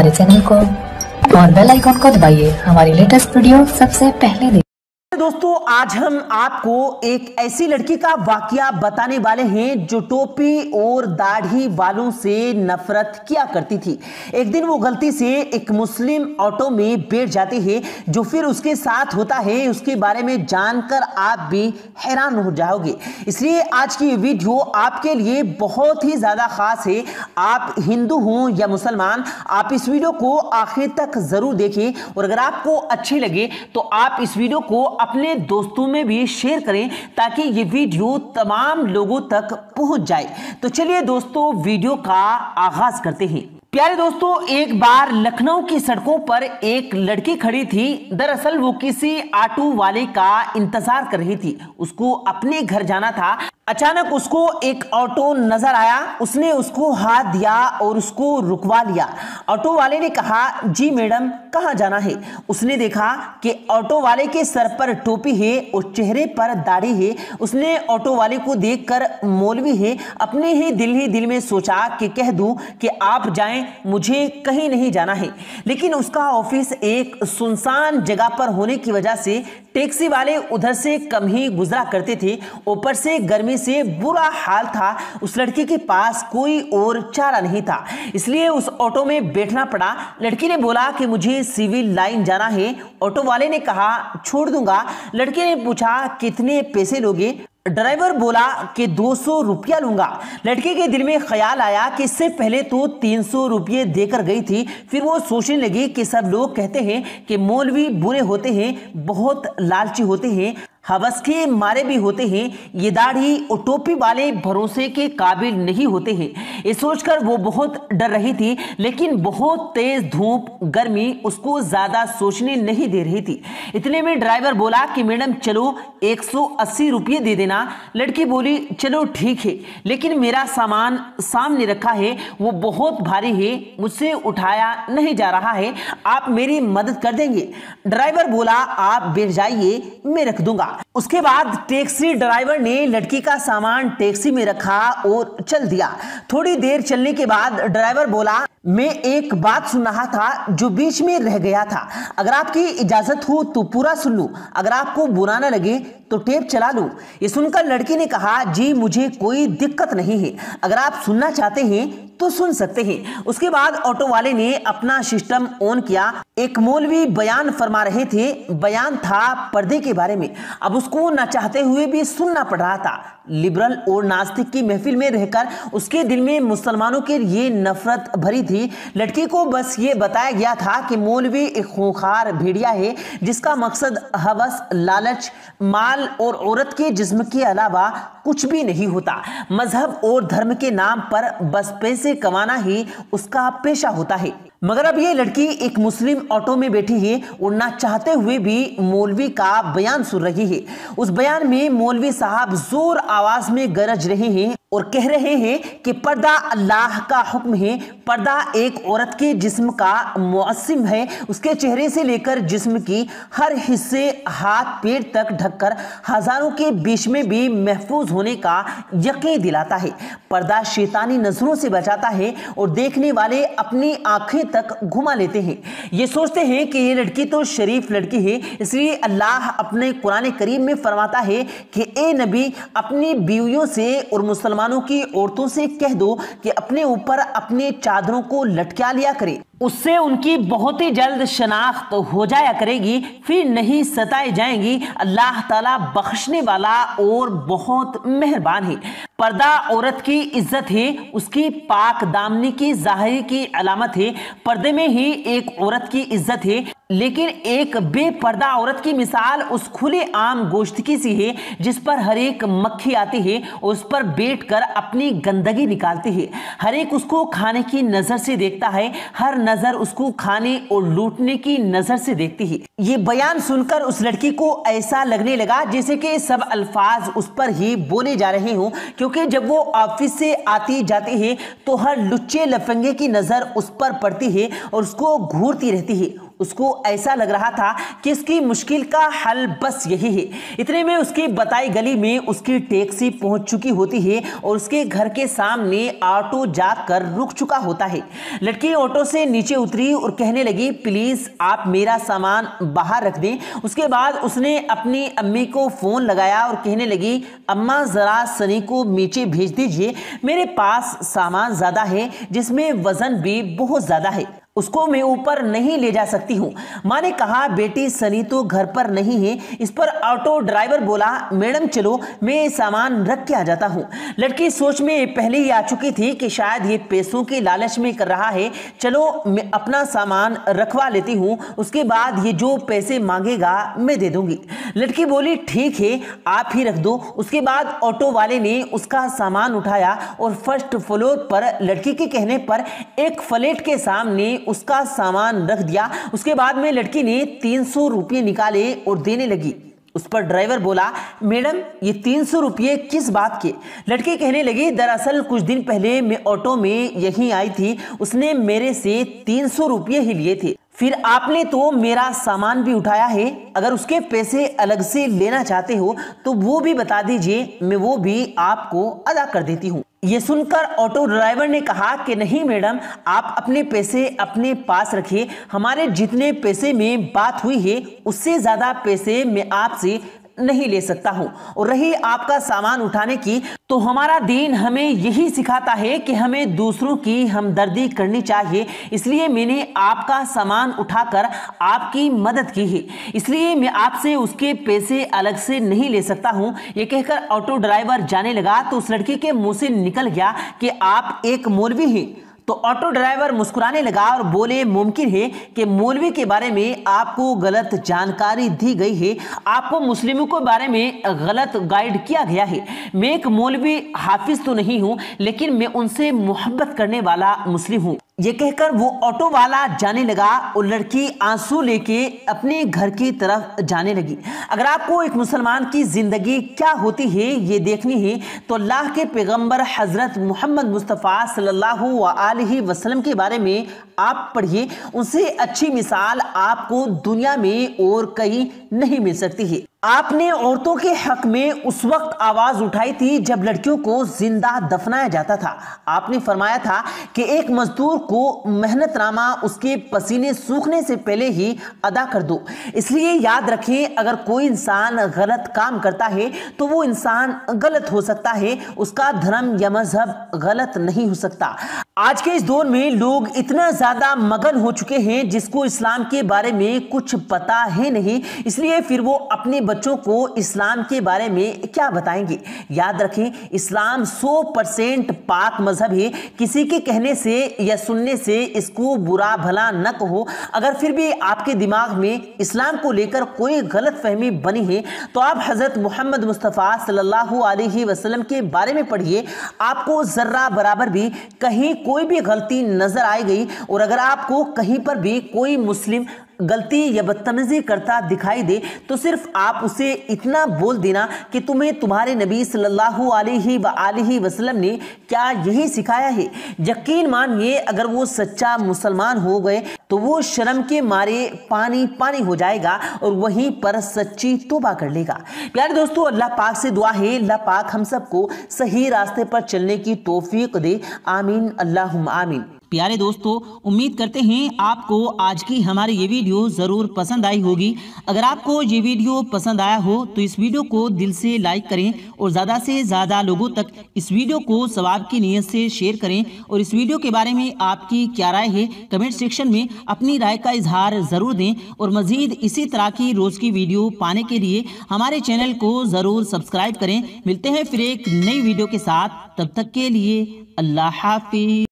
हमारे चैनल को और बेल आइकॉन को दबाइए हमारी लेटेस्ट वीडियो सबसे पहले देखिए। दोस्तों, आज हम आपको एक ऐसी लड़की का वाकया बताने वाले हैं जो टोपी और दाढ़ी वालों से नफरत किया करती थी। एक दिन वो गलती से एक मुस्लिम ऑटो में बैठ जाती है। जो फिर उसके साथ होता है उसके बारे में जानकर आप भी हैरान हो जाओगे। इसलिए आज की वीडियो आपके लिए बहुत ही ज्यादा खास है। आप हिंदू हो या मुसलमान, आप इस वीडियो को आखिर तक जरूर देखें और अगर आपको अच्छी लगे तो आप इस वीडियो को अपने दोस्तों में भी शेयर करें ताकि ये वीडियो तमाम लोगों तक पहुंच जाए। तो चलिए दोस्तों, वीडियो का आगाज करते हैं। प्यारे दोस्तों, एक बार लखनऊ की सड़कों पर एक लड़की खड़ी थी। दरअसल वो किसी ऑटो वाले का इंतजार कर रही थी। उसको अपने घर जाना था। अचानक उसको एक ऑटो नजर आया। उसने उसको हाथ दिया और उसको रुकवा लिया। ऑटो वाले ने कहा, जी मैडम, कहाँ जाना है? उसने देखा कि ऑटो वाले के सर पर टोपी है और चेहरे पर दाढ़ी है। उसने ऑटो वाले को देखकर मौलवी है अपने ही दिल में सोचा कि कह दूं कि आप जाएं, मुझे कहीं नहीं जाना है। लेकिन उसका ऑफिस एक सुनसान जगह पर होने की वजह से टैक्सी वाले उधर से कम ही गुजरा करते थे। ऊपर से गर्मी से बुरा हाल था। उस लड़की के पास कोई और चारा नहीं था, इसलिए उस ऑटो में बैठना पड़ा। लड़की ने बोला कि मुझे सिविल लाइन जाना है। ऑटो वाले ने कहा, छोड़ दूंगा। लड़की ने पूछा, कितने पैसे लोगे? ड्राइवर बोला कि 200 रुपया लूंगा। लड़के के दिल में ख्याल आया कि इससे पहले तो 300 रुपये देकर गई थी। फिर वो सोचने लगी कि सब लोग कहते हैं कि मौलवी बुरे होते हैं, बहुत लालची होते हैं, हवस के मारे भी होते हैं। ये दाढ़ी और टोपी वाले भरोसे के काबिल नहीं होते हैं। ये सोचकर वो बहुत डर रही थी, लेकिन बहुत तेज धूप गर्मी उसको ज्यादा सोचने नहीं दे रही थी। इतने में ड्राइवर बोला कि मैडम चलो 180 रुपये दे देना। लड़की बोली, चलो ठीक है, लेकिन मेरा सामान सामने रखा है, वो बहुत भारी है, मुझसे उठाया नहीं जा रहा है, आप मेरी मदद कर देंगे? ड्राइवर बोला, आप बैठ जाइए, मैं रख दूंगा। उसके बाद टैक्सी ड्राइवर ने लड़की का सामान टैक्सी में रखा और चल दिया। थोड़ी देर चलने के बाद ड्राइवर बोला, मैं एक बात सुन रहा था जो बीच में रह गया था। अगर आपकी इजाजत हो तो पूरा सुन लूं, अगर आपको बुरा ना लगे तो टेप चला लूं। ये सुनकर लड़की ने कहा, जी मुझे कोई दिक्कत नहीं है, अगर आप सुनना चाहते हैं तो सुन सकते हैं। उसके बाद ऑटो वाले ने अपना सिस्टम ऑन किया। एक मौलवी बयान फरमा रहे थे। बयान था पर्दे के बारे में। अब उसको न चाहते हुए भी सुनना पड़ रहा था। लिबरल और नास्तिक की महफिल में रहकर उसके दिल में मुसलमानों के लिए नफरत भरी थी। लड़की को बस ये बताया गया था कि मौलवी एक खूंखार भेड़िया है जिसका मकसद हवस, लालच, माल और औरत के जिस्म के अलावा कुछ भी नहीं होता। मजहब और धर्म के नाम पर बस पैसे कमाना ही उसका पेशा होता है। मगर अब ये लड़की एक मुस्लिम ऑटो में बैठी है और ना चाहते हुए भी मौलवी का बयान सुन रही है। उस बयान में मौलवी साहब जोर आवाज में गरज रहे हैं और कह रहे हैं कि पर्दा अल्लाह का हुक्म है। पर्दा एक औरत के जिस्म का मुअस्सिम है। उसके चेहरे से लेकर जिस्म की हर हिस्से, हाथ पैर तक ढककर हजारों के बीच में भी महफूज होने का यकीन दिलाता है। पर्दा शैतानी नजरों से बचाता है और देखने वाले अपनी आंखें तक घुमा लेते हैं। ये सोचते हैं कि ये लड़की तो शरीफ लड़की है, इसलिए अल्लाह अपने कुरान करीम में फरमाता है कि ए नबी, अपनी बीवियों से और मुसलमानों की औरतों से कह दो कि अपने ऊपर अपने चादरों को लटका लिया करें, उससे उनकी बहुत ही जल्द शनाख्त हो जाया करेगी, फिर नहीं सताए जाएंगी। अल्लाह ताला बख्शने वाला और बहुत मेहरबान है। पर्दा औरत की इज्जत है, उसकी पाक दामनी की जाहिरी की अलामत है। पर्दे में ही एक औरत की इज्जत है, लेकिन एक बेपर्दा औरत की मिसाल उस खुले आम गोश्त की सी है जिस पर हर एक मक्खी आती है और उस पर बैठकर अपनी गंदगी निकालती है। हर एक उसको खाने की नजर से देखता है, हर नजर उसको खाने और लूटने की नजर से देखती है। ये बयान सुनकर उस लड़की को ऐसा लगने लगा जैसे कि सब अल्फाज उस पर ही बोले जा रहे हों, क्योंकि जब वो ऑफिस से आती जाती है तो हर लुच्चे लफंगे की नजर उस पर पड़ती है और उसको घूरती रहती है। उसको ऐसा लग रहा था कि इसकी मुश्किल का हल बस यही है। इतने में उसकी बताई गली में उसकी टैक्सी पहुंच चुकी होती है और उसके घर के सामने ऑटो जाकर रुक चुका होता है। लड़की ऑटो से नीचे उतरी और कहने लगी, प्लीज आप मेरा सामान बाहर रख दें। उसके बाद उसने अपनी अम्मी को फोन लगाया और कहने लगी, अम्मा जरा सनी को नीचे भेज दीजिए, मेरे पास सामान ज्यादा है जिसमें वजन भी बहुत ज्यादा है, उसको मैं ऊपर नहीं ले जा सकती हूँ। माँ ने कहा, बेटी सनी तो घर पर नहीं है। इस पर ऑटो ड्राइवर बोला, मैडम चलो मैं सामान रख के आ जाता हूँ। लड़की सोच में पहले ही आ चुकी थी कि शायद ये पैसों के लालच में कर रहा है, चलो मैं अपना सामान रखवा लेती हूँ, उसके बाद ये जो पैसे मांगेगा मैं दे दूंगी। लड़की बोली, ठीक है आप ही रख दो। उसके बाद ऑटो वाले ने उसका सामान उठाया और फर्स्ट फ्लोर पर लड़की के कहने पर एक फ्लैट के सामने उसका सामान रख दिया। उसके बाद में लड़की ने 300 रुपये निकाले और देने लगी। उस पर ड्राइवर बोला, मैडम ये 300 रुपये किस बात के? लड़की कहने लगी, दरअसल कुछ दिन पहले मैं ऑटो में यहीं आई थी, उसने मेरे से 300 रुपये ही लिए थे, फिर आपने तो मेरा सामान भी उठाया है। अगर उसके पैसे अलग से लेना चाहते हो तो वो भी बता दीजिए, मैं वो भी आपको अदा कर देती हूँ। ये सुनकर ऑटो ड्राइवर ने कहा कि नहीं मैडम, आप अपने पैसे अपने पास रखिए, हमारे जितने पैसे में बात हुई है उससे ज्यादा पैसे मैं आपसे नहीं ले सकता हूं। और रही आपका सामान उठाने की, तो हमारा दीन हमें यही सिखाता है कि हमें दूसरों की हमदर्दी करनी चाहिए, इसलिए मैंने आपका सामान उठाकर आपकी मदद की है, इसलिए मैं आपसे उसके पैसे अलग से नहीं ले सकता हूं। यह कहकर ऑटो ड्राइवर जाने लगा तो उस लड़की के मुंह से निकल गया कि आप एक मौलवी हैं। तो ऑटो ड्राइवर मुस्कुराने लगा और बोले, मुमकिन है कि मौलवी के बारे में आपको गलत जानकारी दी गई है, आपको मुस्लिमों के बारे में गलत गाइड किया गया है। मैं एक मौलवी हाफिज तो नहीं हूं, लेकिन मैं उनसे मोहब्बत करने वाला मुस्लिम हूं। ये कहकर वो ऑटो वाला जाने लगा और लड़की आंसू लेके अपने घर की तरफ जाने लगी। अगर आपको एक मुसलमान की जिंदगी क्या होती है ये देखनी है तो अल्लाह के पैगंबर हजरत मोहम्मद मुस्तफ़ा सल्लल्लाहु अलैहि वसल्लम के बारे में आप पढ़िए। उनसे अच्छी मिसाल आपको दुनिया में और कहीं नहीं मिल सकती है। आपने औरतों के हक में उस वक्त आवाज उठाई थी जब लड़कियों को जिंदा दफनाया जाता था। आपने फरमाया था कि एक मजदूर को मेहनतनामा उसके पसीने सूखने से पहले ही अदा कर दो। इसलिए याद रखें, अगर कोई इंसान गलत काम करता है तो वो इंसान गलत हो सकता है, उसका धर्म या मजहब गलत नहीं हो सकता। आज के इस दौर में लोग इतना ज्यादा मगन हो चुके हैं जिसको इस्लाम के बारे में कुछ पता है नहीं, इसलिए फिर वो अपने बच्चों को इस्लाम के बारे में क्या बताएंगे। याद रखें, इस्लाम 100% पाक मजहब है। किसी के कहने से या सुनने से इसको बुरा भला न कहो। अगर फिर भी आपके दिमाग में इस्लाम को लेकर कोई गलत फहमी बनी है तो आप हजरत मोहम्मद मुस्तफ़ा सल्लल्लाहु अलैहि वसल्लम के बारे में पढ़िए। आपको जर्रा बराबर भी कहीं कोई भी गलती नजर आई गई और अगर आपको कहीं पर भी कोई मुस्लिम गलती या बदतमीजी करता दिखाई दे तो सिर्फ आप उसे इतना बोल देना कि तुम्हें तुम्हारे नबी सल्लल्लाहु अलैहि वसल्लम ने क्या यही सिखाया है। यकीन मानिए, अगर वो सच्चा मुसलमान हो गए तो वो शर्म के मारे पानी पानी हो जाएगा और वहीं पर सच्ची तौबा कर लेगा। प्यारे दोस्तों, अल्लाह पाक से दुआ है, अल्लाह पाक हम सबको सही रास्ते पर चलने की तौफीक दे। आमीन, अल्लाहुम्मा आमीन। प्यारे दोस्तों, उम्मीद करते हैं आपको आज की हमारी ये वीडियो ज़रूर पसंद आई होगी। अगर आपको ये वीडियो पसंद आया हो तो इस वीडियो को दिल से लाइक करें और ज़्यादा से ज़्यादा लोगों तक इस वीडियो को सवाब की नीयत से शेयर करें। और इस वीडियो के बारे में आपकी क्या राय है कमेंट सेक्शन में अपनी राय का इजहार ज़रूर दें। और मज़ीद इसी तरह की रोज़ की वीडियो पाने के लिए हमारे चैनल को ज़रूर सब्सक्राइब करें। मिलते हैं फिर एक नई वीडियो के साथ, तब तक के लिए अल्लाह हाफिज़।